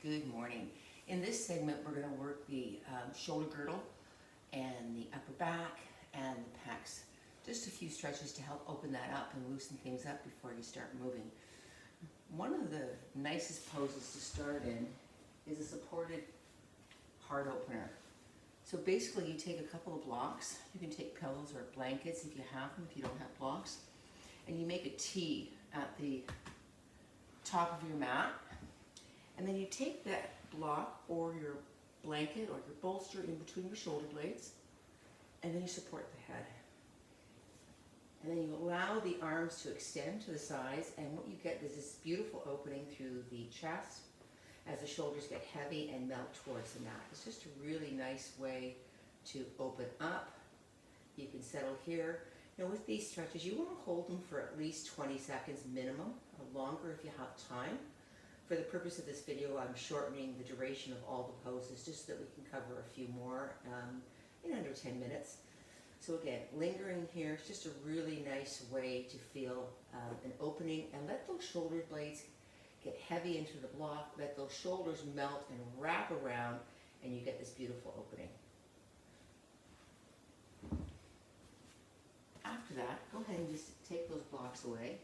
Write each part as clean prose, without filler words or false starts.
Good morning. In this segment, we're going to work the shoulder girdle and the upper back and the pecs. Just a few stretches to help open that up and loosen things up before you start moving. One of the nicest poses to start in is a supported heart opener. So basically you take a couple of blocks. You can take pillows or blankets if you have them, if you don't have blocks. And you make a T at the top of your mat. And then you take that block or your blanket or your bolster in between your shoulder blades, and then you support the head. And then you allow the arms to extend to the sides, and what you get is this beautiful opening through the chest as the shoulders get heavy and melt towards the mat. It's just a really nice way to open up. You can settle here. Now with these stretches, you want to hold them for at least 20 seconds minimum, or longer if you have time. For the purpose of this video, I'm shortening the duration of all the poses just so that we can cover a few more in under 10 minutes. So again, lingering here is just a really nice way to feel an opening, and let those shoulder blades get heavy into the block, let those shoulders melt and wrap around, and you get this beautiful opening. After that, go ahead and just take those blocks away.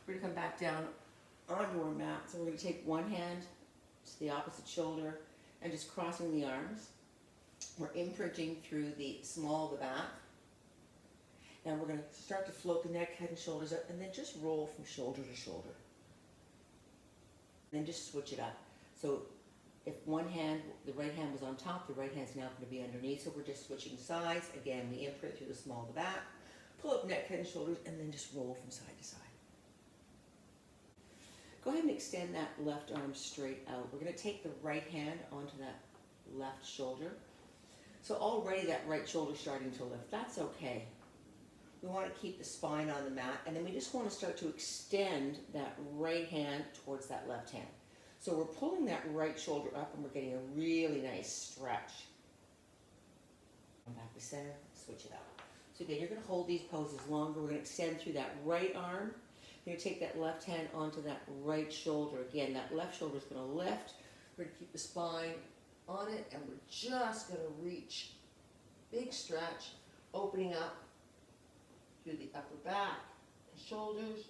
We're going to come back down onto our mat. So we're going to take one hand to the opposite shoulder and just crossing the arms. We're imprinting through the small of the back. Now we're going to start to float the neck, head, and shoulders up, and then just roll from shoulder to shoulder. And then just switch it up. So if one hand, the right hand was on top, the right hand's now going to be underneath. So we're just switching sides. Again, we imprint through the small of the back, pull up neck, head, and shoulders, and then just roll from side to side. Go ahead and extend that left arm straight out. We're going to take the right hand onto that left shoulder. So already that right shoulder starting to lift. That's okay. We want to keep the spine on the mat, and then we just want to start to extend that right hand towards that left hand. So we're pulling that right shoulder up, and we're getting a really nice stretch. Come back to center, switch it out. So again, you're going to hold these poses longer. We're going to extend through that right arm. You're going to take that left hand onto that right shoulder. Again, that left shoulder is going to lift. We're going to keep the spine on it, and we're just going to reach. Big stretch, opening up through the upper back, the shoulders,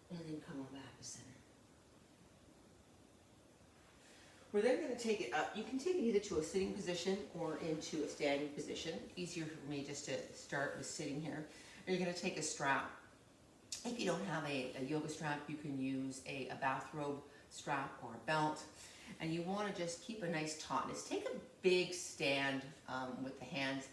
and then come on back to center. We're then going to take it up. You can take it either to a sitting position or into a standing position. Easier for me just to start with sitting here. And you're going to take a strap. If you don't have a yoga strap, you can use a bathrobe strap or a belt. And you want to just keep a nice tautness. Take a big stand with the hands,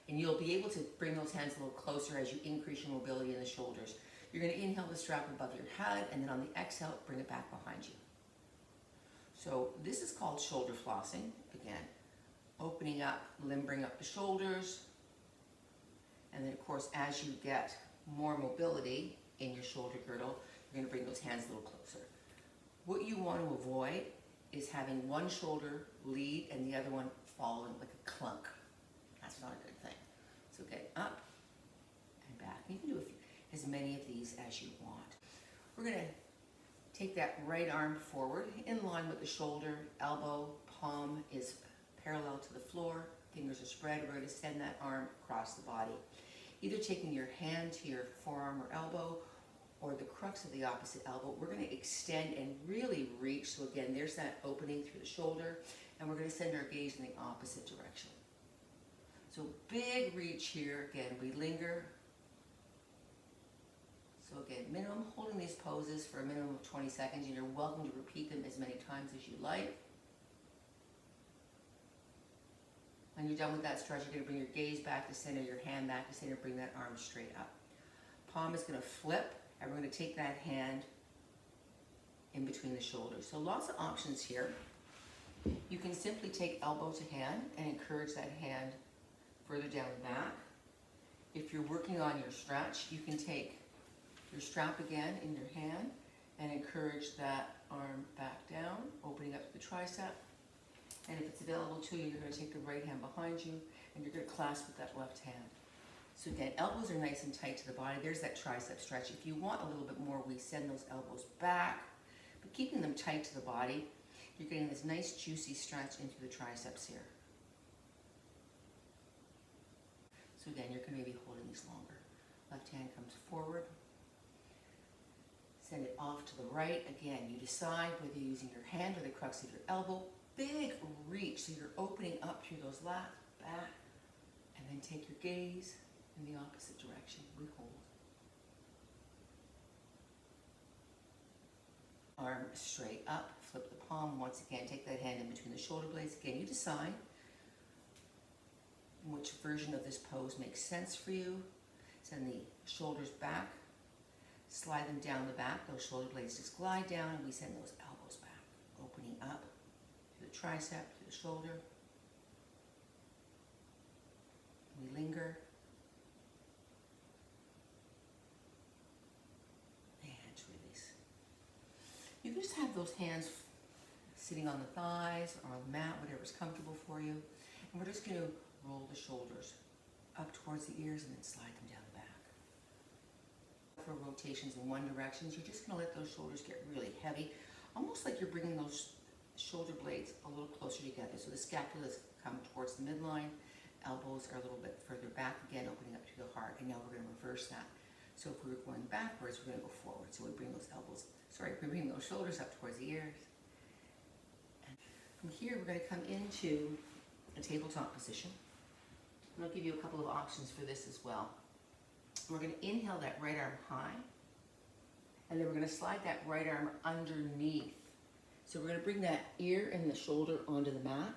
and you'll be able to bring those hands a little closer as you increase your mobility in the shoulders. You're going to inhale the strap above your head, and then on the exhale, bring it back behind you. So this is called shoulder flossing. Again, opening up, limbering up the shoulders. And then of course, as you get more mobility in your shoulder girdle, you're going to bring those hands a little closer. What you want to avoid is having one shoulder lead and the other one following like a clunk. That's not a good thing. So get up and back. You can do as many of these as you want. We're going to take that right arm forward in line with the shoulder. Elbow, palm is parallel to the floor. Fingers are spread. We're going to send that arm across the body. Either taking your hand to your forearm or elbow, or the crux of the opposite elbow. We're going to extend and really reach. So again, there's that opening through the shoulder, and we're going to send our gaze in the opposite direction. So big reach here. Again, we linger. So again, minimum, holding these poses for a minimum of 20 seconds, and you're welcome to repeat them as many times as you like. When you're done with that stretch, you're going to bring your gaze back to center, your hand back to center, bring that arm straight up. Palm is going to flip, and we're going to take that hand in between the shoulders. So lots of options here. You can simply take elbow to hand and encourage that hand further down the back. If you're working on your stretch, you can take your strap again in your hand and encourage that arm back down, opening up to the tricep. And if it's available to you, you're going to take the right hand behind you, and you're going to clasp with that left hand. So again, elbows are nice and tight to the body. There's that tricep stretch. If you want a little bit more, we send those elbows back, but keeping them them tight to the body, you're getting this nice juicy stretch into the triceps here. So again, you're going to be holding these longer. Left hand comes forward. Send it off to the right. Again, you decide whether you're using your hand or the crux of your elbow. Big reach, so you're opening up through those lats, back, and then take your gaze in the opposite direction. We hold. Arm straight up, flip the palm. Once again, take that hand in between the shoulder blades. Again, you decide which version of this pose makes sense for you. Send the shoulders back, slide them down the back. Those shoulder blades just glide down, and we send those elbows back, opening up to the tricep, to the shoulder. We linger. And release. You can just have those hands sitting on the thighs or on the mat, whatever's comfortable for you. And we're just going to roll the shoulders up towards the ears and then slide them down the back. For rotations in one direction, you're just going to let those shoulders get really heavy, almost like you're bringing those shoulder blades a little closer together. So the scapulas come towards the midline, elbows are a little bit further back, again opening up to the heart. And now we're going to reverse that. So if we were going backwards, we're going to go forward. So we bring those we bring those shoulders up towards the ears. And from here, we're going to come into a tabletop position. And I'll give you a couple of options for this as well. We're going to inhale that right arm high, and then we're going to slide that right arm underneath. So we're going to bring that ear and the shoulder onto the mat.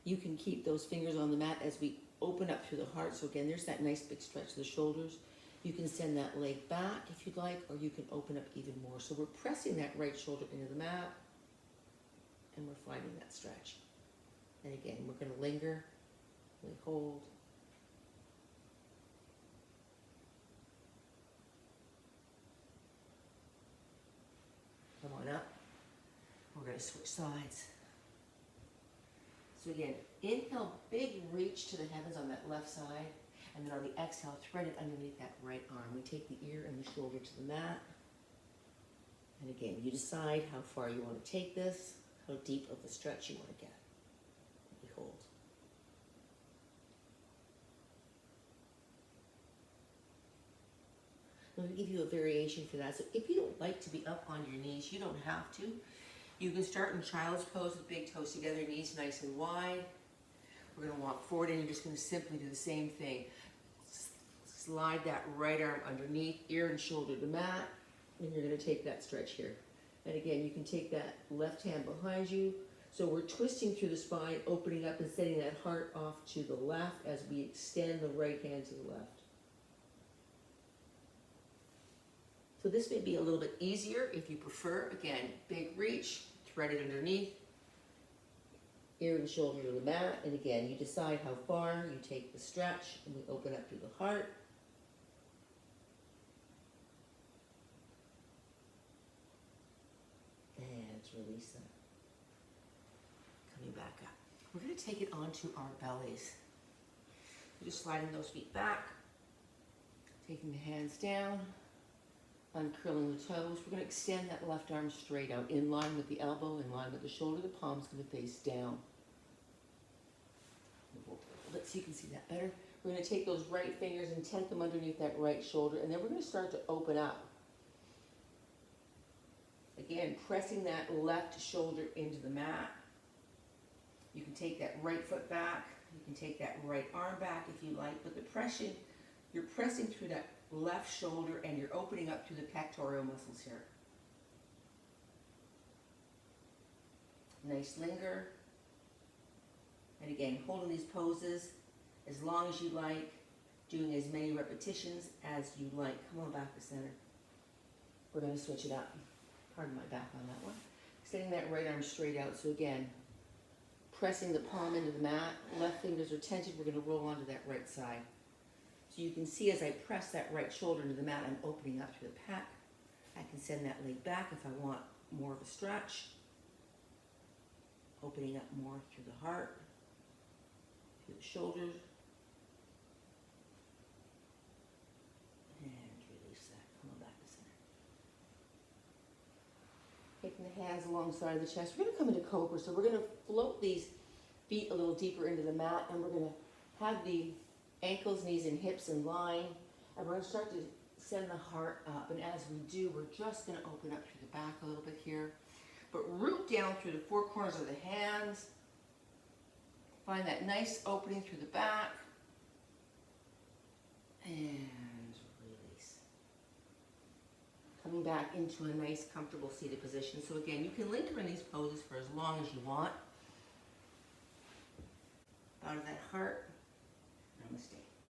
You can keep those fingers on the mat as we open up through the heart. So again, there's that nice big stretch of the shoulders. You can send that leg back if you'd like, or you can open up even more. So we're pressing that right shoulder into the mat, and we're finding that stretch. And again, we're going to linger. We hold. Come on up. We're going to switch sides. So again, inhale, big reach to the heavens on that left side. And then on the exhale, thread it underneath that right arm. We take the ear and the shoulder to the mat. And again, you decide how far you want to take this, how deep of a stretch you want to get. We hold. I'm going to give you a variation for that. So if you don't like to be up on your knees, you don't have to. You can start in child's pose with big toes together, knees nice and wide. We're going to walk forward, and you're just going to simply do the same thing. Slide that right arm underneath, ear and shoulder to mat, and you're going to take that stretch here. And again, you can take that left hand behind you. So we're twisting through the spine, opening up and sending that heart off to the left as we extend the right hand to the left. So this may be a little bit easier if you prefer. Again, big reach, thread it underneath, ear and shoulder to the mat. And again, you decide how far you take the stretch, and we open up through the heart. And release that. Coming back up. We're going to take it onto our bellies. We're just sliding those feet back, taking the hands down, uncurling the toes. We're going to extend that left arm straight out, in line with the elbow, in line with the shoulder. The palm's going to face down. Let's see, you can see that better. We're going to take those right fingers and tent them underneath that right shoulder, and then we're going to start to open up. Again, pressing that left shoulder into the mat. You can take that right foot back. You can take that right arm back if you like, but the pressing, you're pressing through that left shoulder, and you're opening up through the pectoral muscles here. Nice linger. And again, holding these poses as long as you like, doing as many repetitions as you like. Come on back to center. We're going to switch it up. Pardon my back on that one. Extending that right arm straight out. So again, pressing the palm into the mat. Left fingers are tented. We're going to roll onto that right side. So you can see as I press that right shoulder into the mat, I'm opening up through the pec. I can send that leg back if I want more of a stretch. Opening up more through the heart, through the shoulders. And release that. Come on back to center. Taking the hands alongside the chest. We're going to come into cobra, so we're going to float these feet a little deeper into the mat, and we're going to have the ankles, knees, and hips in line, and we're going to start to send the heart up. And as we do, we're just going to open up through the back a little bit here, but root down through the four corners of the hands. Find that nice opening through the back, and coming back into a nice, comfortable seated position. So again, you can linger in these poses for as long as you want. Bow to that heart. Namaste.